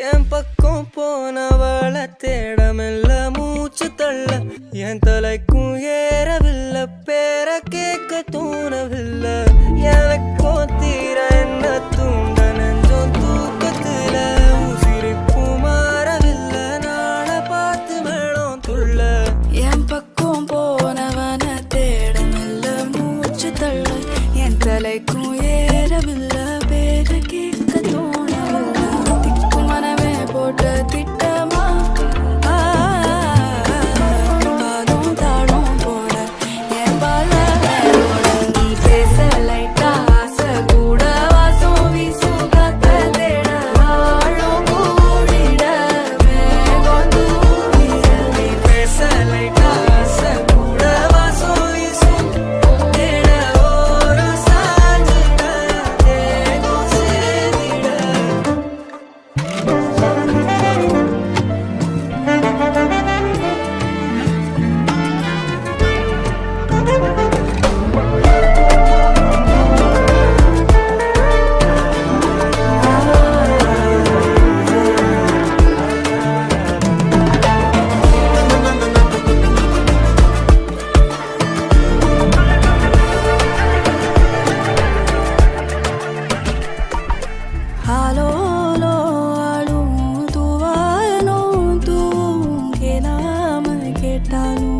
என் பக்கம் போனவள தேடமில்ல மூச்சு தள்ள என் தலைக்கும் ஏறவில்லை பேர கேட்க தோணவில்லை எனக்கோ தீர என்ன தூண்ட நெஞ்சம் தூக்கத்துல உசிரிப்பு மாறவில்லை நாள பார்த்து மேளம் துள்ள என் பக்கம் போனவன தேடமில்ல மூச்சு தள்ள என் தலைக்கும் ஏறவில்லை பேர கேட்க தோணவில்லை திக்கும் மனமே போட்ட திட்டமா பாலும் தாளும் போட என் பால நீ பேச லைட்டா ஆசை கூட வாசம் வீசும் காத்த தேட வாழும் கூடிட மேகம் தூவிட நீ பேச லைட்டா ஆசை கூட வாசம் வீசும் தேட ஒரு சாஞ்சிட தேகம் சேர்ந்திட ஆலோலோ ஆளும் தூவாயனோ தூவும் கேளாம கேட்டாலும்